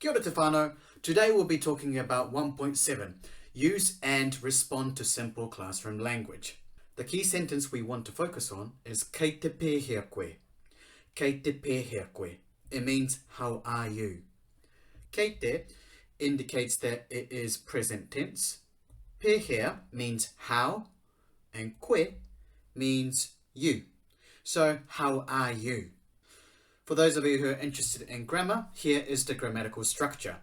Kia ora te whānau. Today we'll be talking about 1.7, use and respond to simple classroom language. The key sentence we want to focus on is kei te pēhea koe. Kei te pēhea koe. It means how are you? Kei te indicates that it is present tense. Pēhea means how, and koe means you. So how are you? For those of you who are interested in grammar, here is the grammatical structure.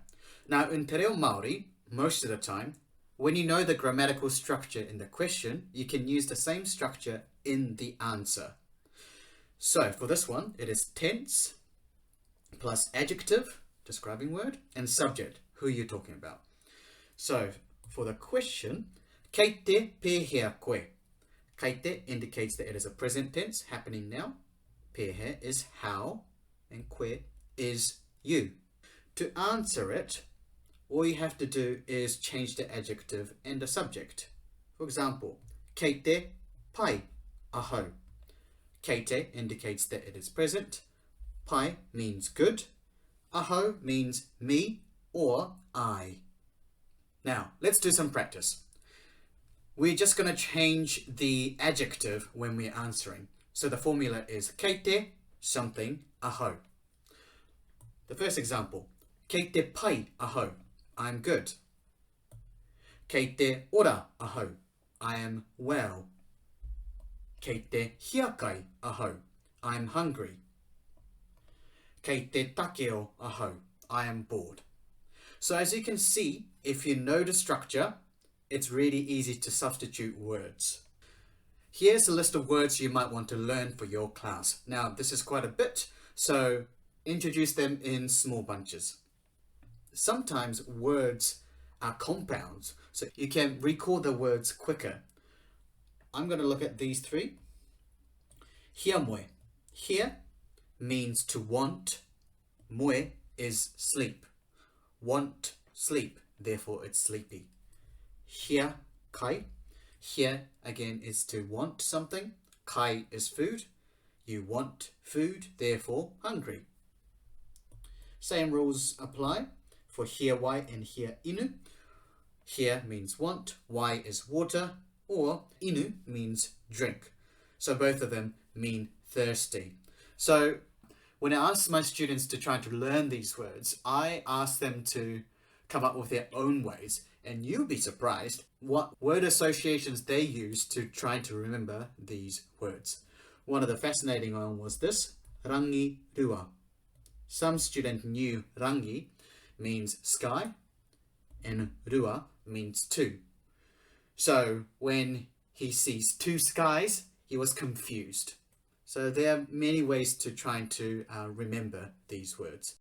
Now in te reo Māori, most of the time, when you know the grammatical structure in the question, you can use the same structure in the answer. So for this one, it is tense plus adjective, describing word, and subject, who you're talking about. So for the question, kei te pēhea koe. Kei te indicates that it is a present tense, happening now. Pēhea is how, and koe is you. To answer it, all you have to do is change the adjective and the subject. For example, kei te pai aho. Kei te indicates that it is present. Pai means good. Aho means me or I. Now, let's do some practice. We're just going to change the adjective when we're answering. So the formula is kei te something aho. The first example, kei te pai aho, I'm good. Kei te ora aho, I am well. Kei te hiakai aho, I am hungry. Kei te takeo aho, I am bored. So as you can see, if you know the structure, it's really easy to substitute words. Here's a list of words you might want to learn for your class. Now, this is quite a bit, so introduce them in small bunches. Sometimes words are compounds, so you can recall the words quicker. I'm going to look at these three. Hia moe. Hia means to want. Moe is sleep. Want, sleep, therefore it's sleepy. Hia kai. Hia again is to want something. Kai is food. You want food, therefore hungry. Same rules apply for hia wai and hia inu. Hia means want, wai is water, or inu means drink. So both of them mean thirsty. So when I ask my students to try to learn these words, I ask them to come up with their own ways, and you'll be surprised what word associations they use to try to remember these words. One of the fascinating ones was this, rangi rua. Some student knew rangi means sky and rua means two. So when he sees two skies, he was confused. So there are many ways to try to remember these words.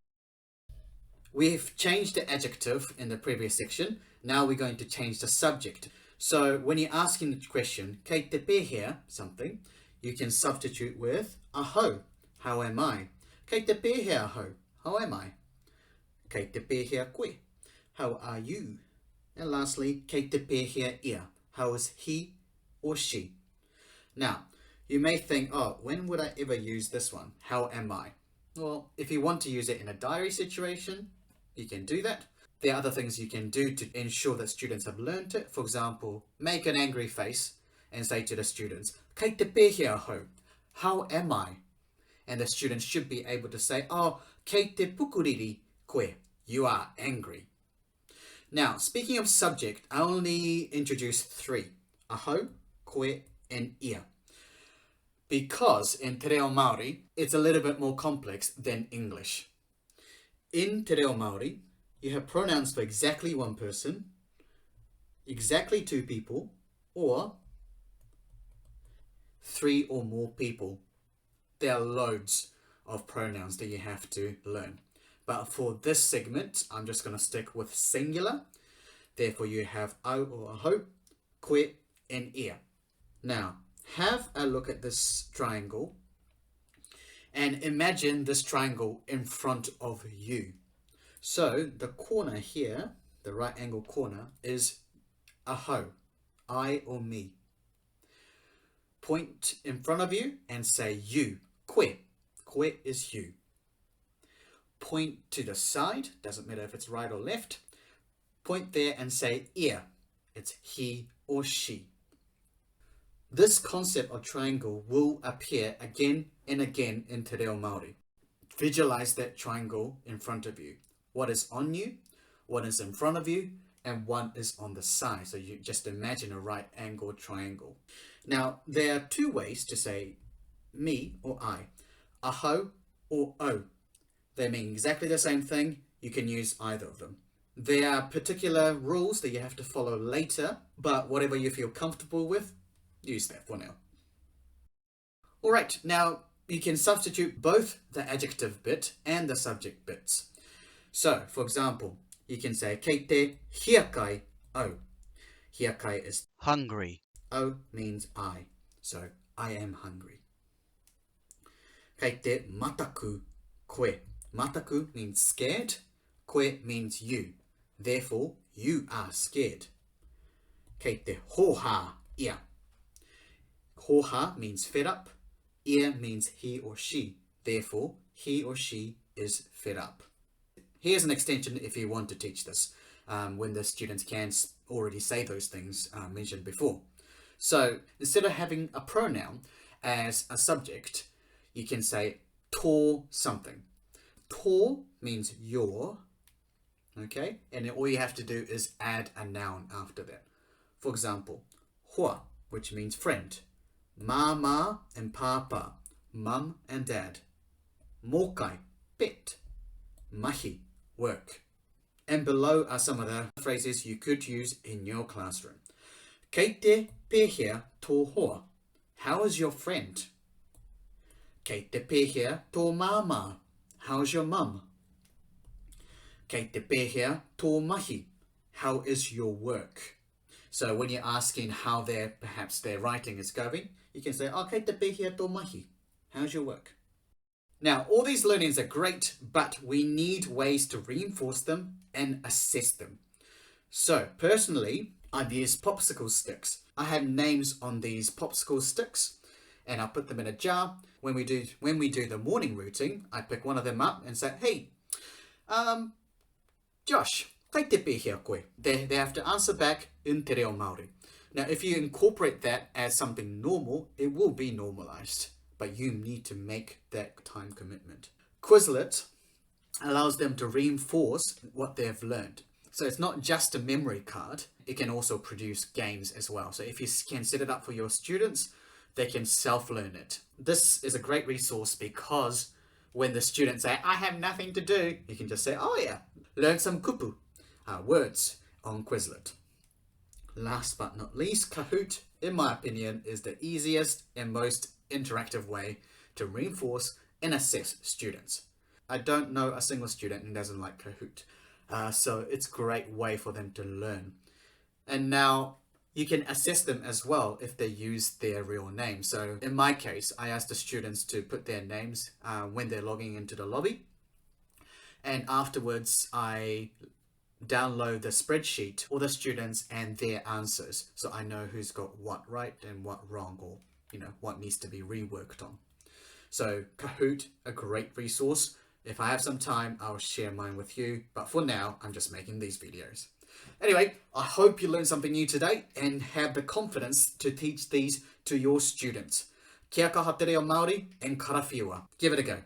We've changed the adjective in the previous section. Now we're going to change the subject. So when you're asking the question, kei te pēhea, something, you can substitute with aho, how am I? Kei te pēhea aho, how am I? Kei te pēhea koe, how are you? And lastly, kei te pēhea ia, how is he or she? Now, you may think, oh, when would I ever use this one? How am I? Well, if you want to use it in a diary situation, you can do that. There are other things you can do to ensure that students have learned it. For example, make an angry face and say to the students, kei te pēhea ho, how am I? And the students should be able to say, oh, kei te pukuriri koe, you are angry. Now, speaking of subject, I only introduced three, aho, koe, and ia. Because in te reo Māori, it's a little bit more complex than English. In te reo Māori, you have pronouns for exactly one person, exactly two people, or three or more people. There are loads of pronouns that you have to learn. But for this segment, I'm just going to stick with singular. Therefore, you have au or aho, koe, and ia. Now, have a look at this triangle and imagine this triangle in front of you. So the corner here, the right angle corner, is aho, I or me. Point in front of you and say you, koe. Koe is you. point to the side, doesn't matter if it's right or left, point there and say ia. It's he or she. This concept of triangle will appear again and again in Te Reo Māori. Visualize that triangle in front of you. What is on you, what is in front of you, and one is on the side. So you just imagine a right angled triangle. Now, there are two ways to say me or I. Aho or o. They mean exactly the same thing. You can use either of them. There are particular rules that you have to follow later, but whatever you feel comfortable with, use that for now. Alright, now you can substitute both the adjective bit and the subject bits. So, for example, you can say kei te hiakai o. Hiakai is hungry. O means I. So, I am hungry. Kei te mataku koe. Mataku means scared. Koe means you. Therefore, you are scared. Kei te hoha ia. Hoha means fed up. Ia means he or she. Therefore, he or she is fed up. Here's an extension if you want to teach this, when the students can already say those things mentioned before. So instead of having a pronoun as a subject, you can say tō something. Tō means your, okay? And all you have to do is add a noun after that. For example, hoa, which means friend. Mama and papa, mum and dad. Mokai, pet. Mahi, work. And below are some of the phrases you could use in your classroom. Kei te pēhea tō hoa. How is your friend? Kei te pēhea tō māmā. How's your mum? Kei te pēhea tō mahi. How is your work? So when you're asking how perhaps their writing is going, you can say, kei te pēhea tō mahi. How's your work? Now, all these learnings are great, but we need ways to reinforce them and assess them. So, personally, I've used popsicle sticks. I have names on these popsicle sticks, and I put them in a jar. When we do the morning routine, I pick one of them up and say, hey, Josh, kai te pēhea koe? They have to answer back in Te Reo Māori. Now, if you incorporate that as something normal, it will be normalized. But you need to make that time commitment. Quizlet allows them to reinforce what they've learned. So it's not just a memory card, it can also produce games as well. So if you can set it up for your students, they can self-learn it. This is a great resource because when the students say, I have nothing to do, you can just say, oh yeah, learn some kupu, words on Quizlet. Last but not least, Kahoot, in my opinion, is the easiest and most interactive way to reinforce and assess students. I don't know a single student who doesn't like Kahoot. So it's a great way for them to learn. And now you can assess them as well if they use their real name. So in my case, I asked the students to put their names when they're logging into the lobby. And afterwards, I download the spreadsheet, all the students and their answers. So I know who's got what right and what wrong, or what needs to be reworked on. So Kahoot, a great resource. If I have some time, I'll share mine with you. But for now, I'm just making these videos. Anyway, I hope you learned something new today and have the confidence to teach these to your students. Kia kaha te reo Māori and karawhiua. Give it a go.